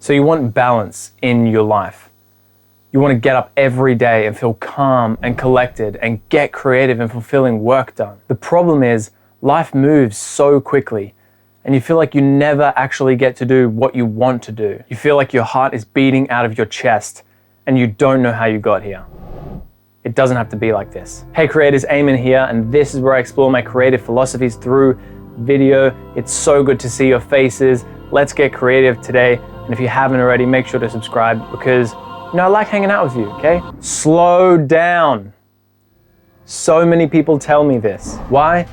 So you want balance in your life. You want to get up every day and feel calm and collected and get creative and fulfilling work done. The problem is life moves so quickly and you feel like you never actually get to do what you want to do. You feel like your heart is beating out of your chest and you don't know how you got here. It doesn't have to be like this. Hey creators, Aimon here, and this is where I explore my creative philosophies through video. It's so good to see your faces. Let's get creative today. And if you haven't already, make sure to subscribe because, I like hanging out with you, okay? Slow down. So many people tell me this. Why?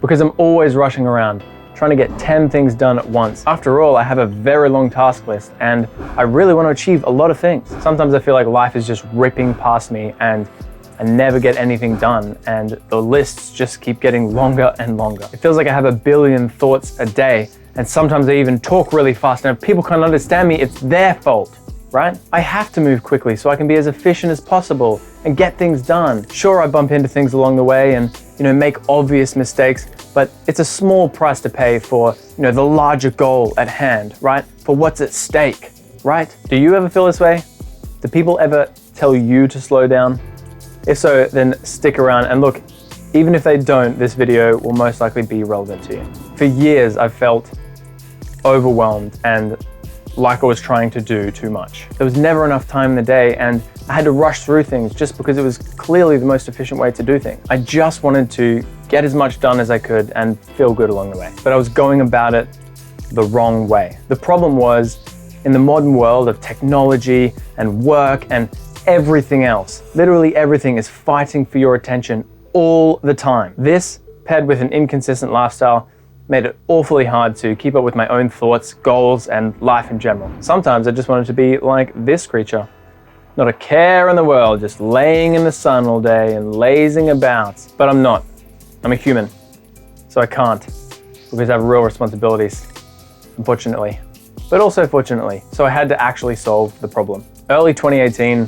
Because I'm always rushing around, trying to get 10 things done at once. After all, I have a very long task list and I really want to achieve a lot of things. Sometimes I feel like life is just ripping past me and I never get anything done and the lists just keep getting longer and longer. It feels like I have a billion thoughts a day and sometimes I even talk really fast and if people can't understand me, it's their fault, right? I have to move quickly so I can be as efficient as possible and get things done. Sure, I bump into things along the way and make obvious mistakes, but it's a small price to pay for the larger goal at hand, right? For what's at stake, right? Do you ever feel this way? Do people ever tell you to slow down? If so, then stick around and look, even if they don't, this video will most likely be relevant to you. For years, I've felt overwhelmed and like I was trying to do too much. There was never enough time in the day and I had to rush through things just because it was clearly the most efficient way to do things. I just wanted to get as much done as I could and feel good along the way. But I was going about it the wrong way. The problem was, in the modern world of technology and work and everything else, literally everything is fighting for your attention all the time. This, paired with an inconsistent lifestyle, made it awfully hard to keep up with my own thoughts, goals, and life in general. Sometimes I just wanted to be like this creature. Not a care in the world, just laying in the sun all day and lazing about. But I'm not. I'm a human. So I can't, because I have real responsibilities, unfortunately. But also fortunately. So I had to actually solve the problem. Early 2018,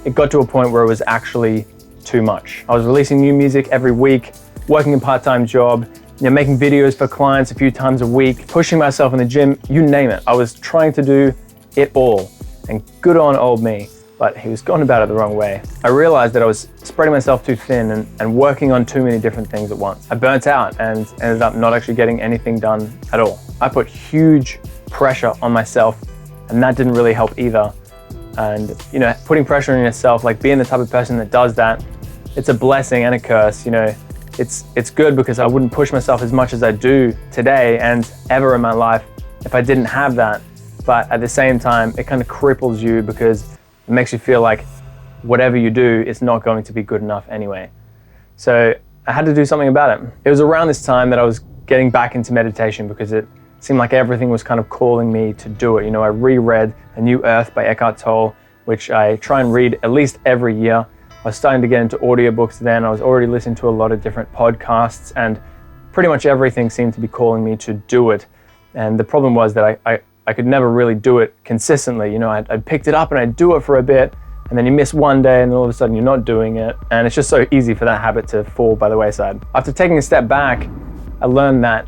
it got to a point where it was actually too much. I was releasing new music every week, working a part-time job, making videos for clients a few times a week, pushing myself in the gym, you name it. I was trying to do it all. And good on old me, but he was going about it the wrong way. I realized that I was spreading myself too thin and working on too many different things at once. I burnt out and ended up not actually getting anything done at all. I put huge pressure on myself and that didn't really help either. And putting pressure on yourself, like being the type of person that does that, it's a blessing and a curse. It's good because I wouldn't push myself as much as I do today and ever in my life if I didn't have that. But at the same time, it kind of cripples you because it makes you feel like whatever you do is not going to be good enough anyway. So I had to do something about it. It was around this time that I was getting back into meditation because it seemed like everything was kind of calling me to do it. I reread A New Earth by Eckhart Tolle, which I try and read at least every year. I was starting to get into audiobooks then. I was already listening to a lot of different podcasts and pretty much everything seemed to be calling me to do it. And the problem was that I could never really do it consistently. I'd picked it up and I'd do it for a bit and then you miss one day and then all of a sudden you're not doing it. And it's just so easy for that habit to fall by the wayside. After taking a step back, I learned that,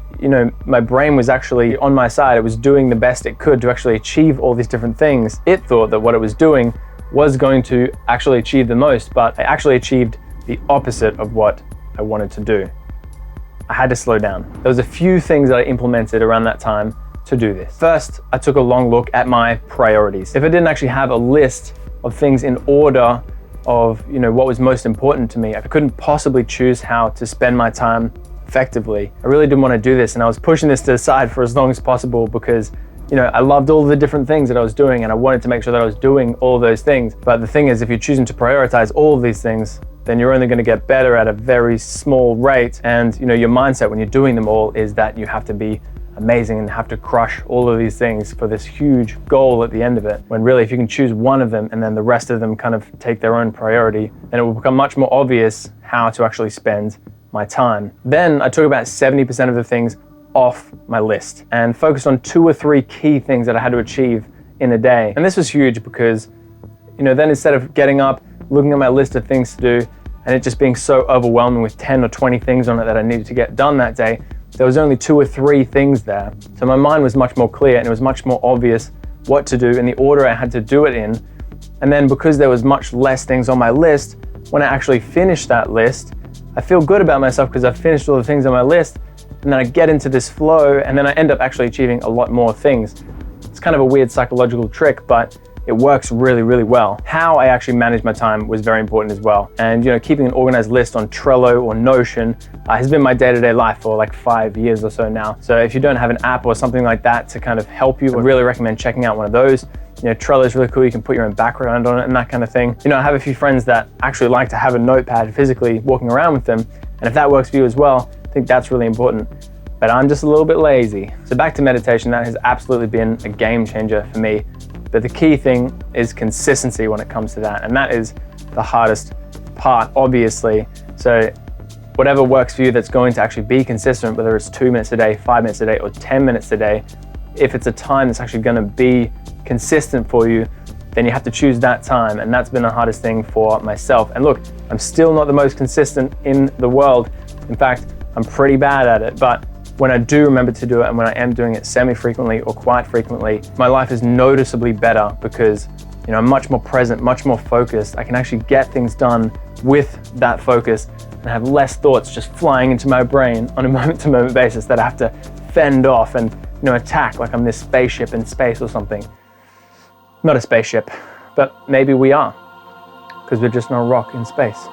my brain was actually on my side. It was doing the best it could to actually achieve all these different things. It thought that what it was doing was going to actually achieve the most, but I actually achieved the opposite of what I wanted to do. I had to slow down. There was a few things that I implemented around that time to do this. First, I took a long look at my priorities. If I didn't actually have a list of things in order of what was most important to me, I couldn't possibly choose how to spend my time effectively. I really didn't want to do this and I was pushing this to the side for as long as possible because I loved all the different things that I was doing and I wanted to make sure that I was doing all of those things. But the thing is, if you're choosing to prioritize all of these things, then you're only going to get better at a very small rate. And your mindset when you're doing them all is that you have to be amazing and have to crush all of these things for this huge goal at the end of it. When really, if you can choose one of them and then the rest of them kind of take their own priority, then it will become much more obvious how to actually spend my time. Then I took about 70% of the things off my list and focused on 2 or 3 key things that I had to achieve in a day. And this was huge because, then instead of getting up, looking at my list of things to do, and it just being so overwhelming with 10 or 20 things on it that I needed to get done that day, there was only 2 or 3 things there. So my mind was much more clear and it was much more obvious what to do in the order I had to do it in. And then because there was much less things on my list, when I actually finish that list, I feel good about myself because I've finished all the things on my list, and then I get into this flow, and then I end up actually achieving a lot more things. It's kind of a weird psychological trick, but it works really, really well. How I actually manage my time was very important as well. And keeping an organized list on Trello or Notion has been my day-to-day life for like 5 years or so now. So if you don't have an app or something like that to kind of help you, I really recommend checking out one of those. Trello is really cool. You can put your own background on it and that kind of thing. I have a few friends that actually like to have a notepad physically walking around with them. And if that works for you as well, I think that's really important. But I'm just a little bit lazy. So back to meditation, that has absolutely been a game changer for me. But the key thing is consistency when it comes to that. And that is the hardest part, obviously. So whatever works for you that's going to actually be consistent, whether it's 2 minutes a day, 5 minutes a day, or 10 minutes a day, if it's a time that's actually gonna be consistent for you, then you have to choose that time. And that's been the hardest thing for myself. And look, I'm still not the most consistent in the world. In fact, I'm pretty bad at it. But when I do remember to do it, and when I am doing it semi-frequently or quite frequently, my life is noticeably better because I'm much more present, much more focused. I can actually get things done with that focus and have less thoughts just flying into my brain on a moment-to-moment basis that I have to fend off and attack like I'm this spaceship in space or something. Not a spaceship, but maybe we are, because we're just not a rock in space.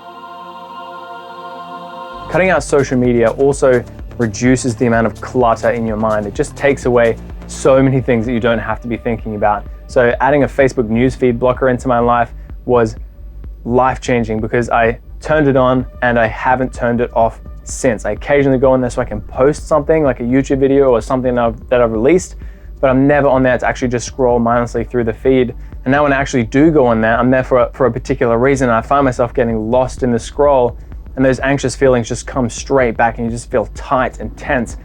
Cutting out social media also reduces the amount of clutter in your mind. It just takes away so many things that you don't have to be thinking about. So adding a Facebook newsfeed blocker into my life was life-changing because I turned it on and I haven't turned it off since. I occasionally go on there so I can post something like a YouTube video or something that I've released, but I'm never on there to actually just scroll mindlessly through the feed. And now when I actually do go on there, I'm there for a particular reason. And I find myself getting lost in the scroll, and those anxious feelings just come straight back and you just feel tight and tense.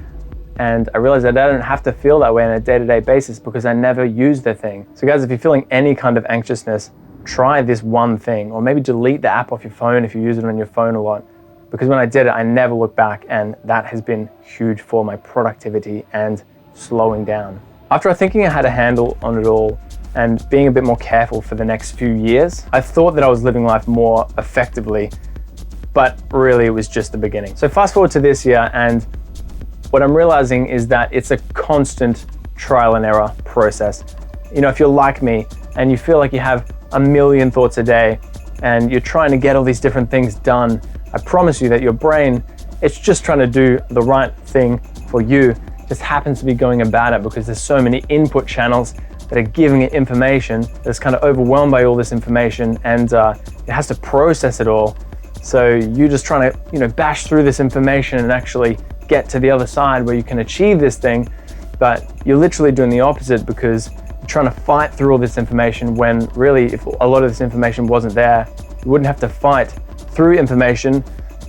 And I realize that I don't have to feel that way on a day-to-day basis because I never use the thing. So guys, if you're feeling any kind of anxiousness, try this one thing, or maybe delete the app off your phone if you use it on your phone a lot. Because when I did it, I never looked back, and that has been huge for my productivity and slowing down. After thinking I had a handle on it all and being a bit more careful for the next few years, I thought that I was living life more effectively, but really it was just the beginning. So fast forward to this year, and what I'm realizing is that it's a constant trial and error process. If you're like me and you feel like you have a million thoughts a day and you're trying to get all these different things done, I promise you that your brain, it's just trying to do the right thing for you. Just happens to be going about it because there's so many input channels that are giving it information that's kind of overwhelmed by all this information, and it has to process it all. So you're just trying to bash through this information and actually get to the other side where you can achieve this thing, but you're literally doing the opposite because you're trying to fight through all this information when really if a lot of this information wasn't there, you wouldn't have to fight through information,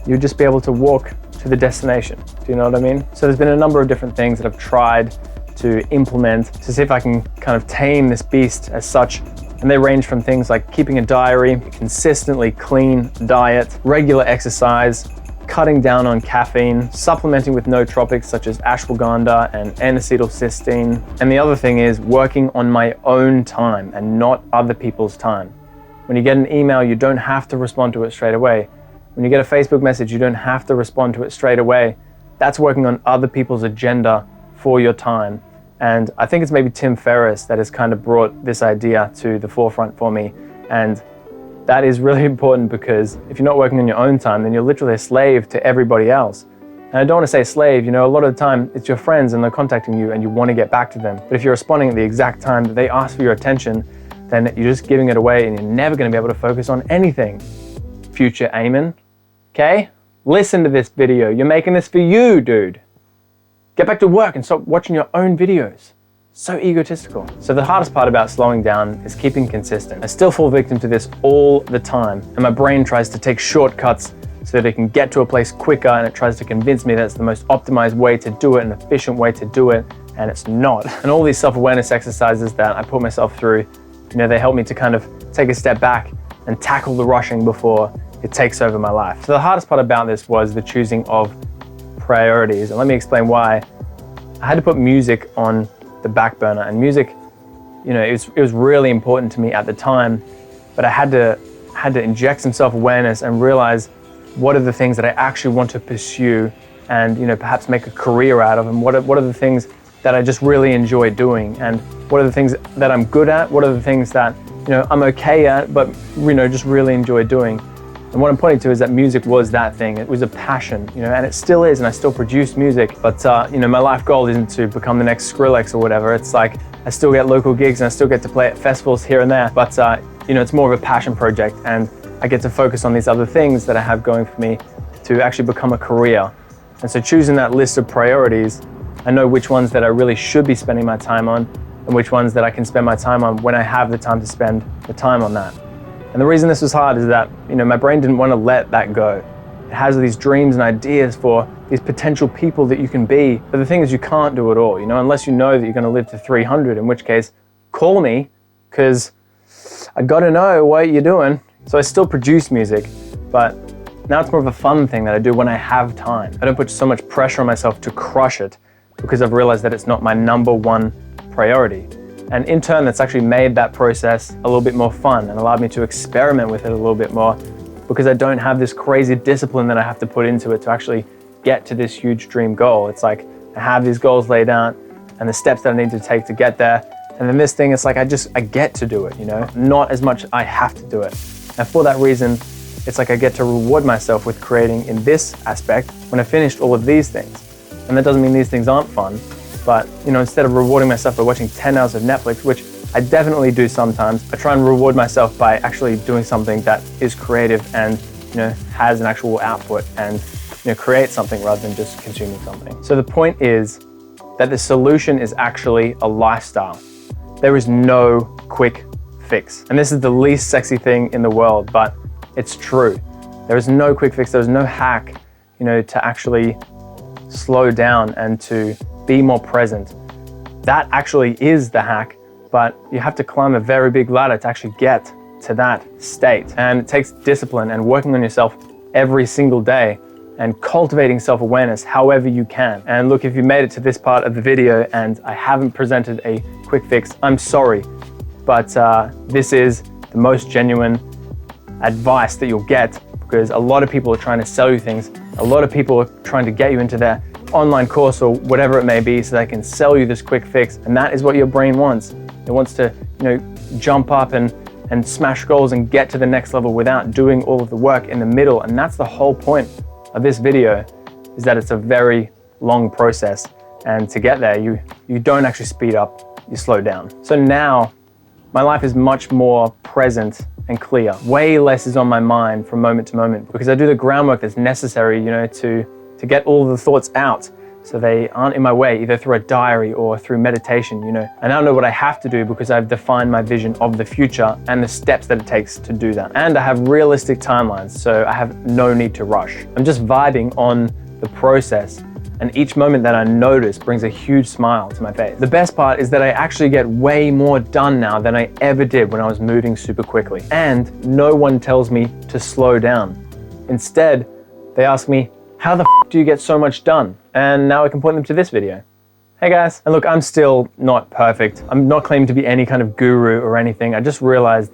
you'd just be able to walk to the destination. Do you know what I mean? So there's been a number of different things that I've tried to implement to see if I can kind of tame this beast as such. And they range from things like keeping a diary, consistently clean diet, regular exercise, cutting down on caffeine, supplementing with nootropics such as ashwagandha and N-acetylcysteine. And the other thing is working on my own time and not other people's time. When you get an email, you don't have to respond to it straight away. When you get a Facebook message, you don't have to respond to it straight away. That's working on other people's agenda for your time. And I think it's maybe Tim Ferriss that has kind of brought this idea to the forefront for me. And that is really important because if you're not working on your own time, then you're literally a slave to everybody else. And I don't want to say slave, a lot of the time it's your friends and they're contacting you and you want to get back to them. But if you're responding at the exact time that they ask for your attention, then you're just giving it away and you're never going to be able to focus on anything. Future Aimon, okay? Listen to this video. You're making this for you, dude. Get back to work and stop watching your own videos. So egotistical. So the hardest part about slowing down is keeping consistent. I still fall victim to this all the time, and my brain tries to take shortcuts so that it can get to a place quicker, and it tries to convince me that it's the most optimized way to do it, an efficient way to do it, and it's not. And all these self-awareness exercises that I put myself through, they help me to kind of take a step back and tackle the rushing before it takes over my life. So the hardest part about this was the choosing of priorities. And let me explain why. I had to put music on the back burner, and music you know, it was really important to me at the time, but I had to inject some self-awareness and realize what are the things that I actually want to pursue and, you know, perhaps make a career out of, and what are the things that I just really enjoy doing, and what are the things that I'm good at, what are the things that, you know, I'm okay at, but, you know, just really enjoy doing. And what I'm pointing to is that music was that thing. It was a passion, you know, and it still is, and I still produce music, but, you know, my life goal isn't to become the next Skrillex or whatever. It's like, I still get local gigs and I still get to play at festivals here and there, but, you know, it's more of a passion project, and I get to focus on these other things that I have going for me to actually become a career. And so choosing that list of priorities, I know which ones that I really should be spending my time on and which ones that I can spend my time on when I have the time to spend the time on that. And the reason this was hard is that, you know, my brain didn't want to let that go. It has these dreams and ideas for these potential people that you can be, but the thing is you can't do it all, you know, unless you know that you're going to live to 300, in which case, call me, because I got to know what you're doing. So I still produce music, but now it's more of a fun thing that I do when I have time. I don't put so much pressure on myself to crush it because I've realized that it's not my number one priority. And in turn, that's actually made that process a little bit more fun and allowed me to experiment with it a little bit more, because I don't have this crazy discipline that I have to put into it to actually get to this huge dream goal. It's like I have these goals laid out and the steps that I need to take to get there. And then this thing, it's like I get to do it, you know, not as much I have to do it. And for that reason, it's like I get to reward myself with creating in this aspect when I finished all of these things. And that doesn't mean these things aren't fun, but, you know, instead of rewarding myself by watching 10 hours of Netflix, which I definitely do sometimes, I try and reward myself by actually doing something that is creative and, you know, has an actual output and, you know, create something rather than just consuming something. So the point is that the solution is actually a lifestyle. There is no quick fix. And this is the least sexy thing in the world, but it's true. There is no quick fix. There's no hack, you know, to actually slow down and to be more present. That actually is the hack, but you have to climb a very big ladder to actually get to that state. And it takes discipline and working on yourself every single day and cultivating self-awareness however you can. And look, if you made it to this part of the video and I haven't presented a quick fix, I'm sorry, but this is the most genuine advice that you'll get, because a lot of people are trying to sell you things. A lot of people are trying to get you into their online course or whatever it may be so they can sell you this quick fix. And that is what your brain wants. It wants to, you know, jump up and smash goals and get to the next level without doing all of the work in the middle. And that's the whole point of this video, is that it's a very long process. And to get there, you don't actually speed up, you slow down. So now my life is much more present and clear. Way less is on my mind from moment to moment because I do the groundwork that's necessary, you know, to get all of the thoughts out so they aren't in my way, either through a diary or through meditation, you know. And I know what I have to do because I've defined my vision of the future and the steps that it takes to do that. And I have realistic timelines, so I have no need to rush. I'm just vibing on the process, and each moment that I notice brings a huge smile to my face. The best part is that I actually get way more done now than I ever did when I was moving super quickly. And no one tells me to slow down. Instead, they ask me, how the f do you get so much done? And now I can point them to this video. Hey guys. And look, I'm still not perfect. I'm not claiming to be any kind of guru or anything. I just realized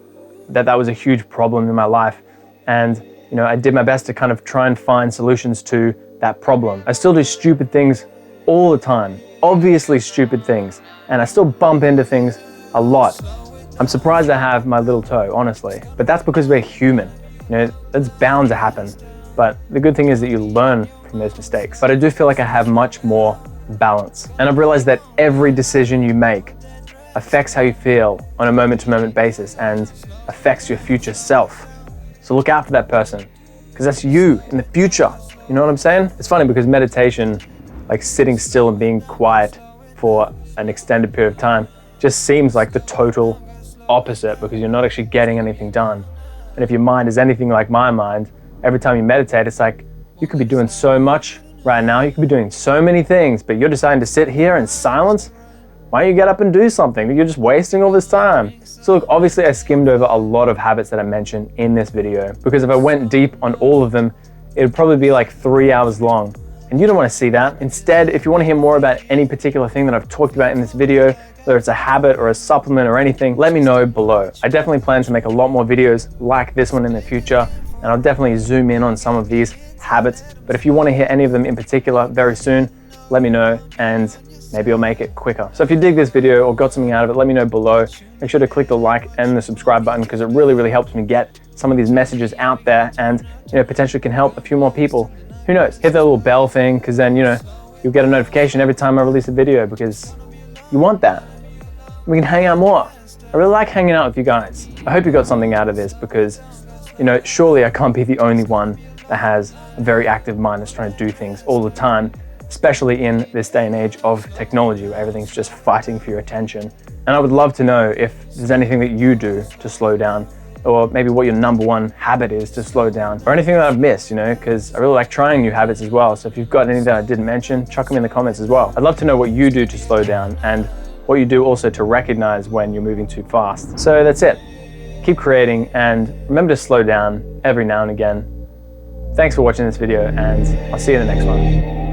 that that was a huge problem in my life. And, you know, I did my best to kind of try and find solutions to that problem. I still do stupid things all the time, obviously stupid things, and I still bump into things a lot. I'm surprised I have my little toe, honestly, but that's because we're human. You know, that's bound to happen. But the good thing is that you learn from those mistakes. But I do feel like I have much more balance. And I've realized that every decision you make affects how you feel on a moment-to-moment basis and affects your future self. So look out for that person, because that's you in the future. You know what I'm saying? It's funny because meditation, like sitting still and being quiet for an extended period of time, just seems like the total opposite because you're not actually getting anything done. And if your mind is anything like my mind, every time you meditate, it's like you could be doing so much right now. You could be doing so many things, but you're deciding to sit here in silence. Why don't you get up and do something? You're just wasting all this time. So look, obviously I skimmed over a lot of habits that I mentioned in this video because if I went deep on all of them, it would probably be like 3 hours long. And you don't want to see that. Instead, if you want to hear more about any particular thing that I've talked about in this video, whether it's a habit or a supplement or anything, let me know below. I definitely plan to make a lot more videos like this one in the future, and I'll definitely zoom in on some of these habits. But if you want to hear any of them in particular very soon, let me know and maybe I'll make it quicker. So if you dig this video or got something out of it, let me know below. Make sure to click the like and the subscribe button because it really helps me get some of these messages out there and potentially can help a few more people. Who knows? Hit that little bell thing because then you'll get a notification every time I release a video because you want that. We can hang out more. I really like hanging out with you guys. I hope you got something out of this because surely I can't be the only one that has a very active mind that's trying to do things all the time, especially in this day and age of technology where everything's just fighting for your attention. And I would love to know if there's anything that you do to slow down, or maybe what your number one habit is to slow down, or anything that I've missed, because I really like trying new habits as well. So if you've got any that I didn't mention, chuck them in the comments as well. I'd love to know what you do to slow down and what you do also to recognize when you're moving too fast. So that's it. Keep creating and remember to slow down every now and again. Thanks for watching this video and I'll see you in the next one.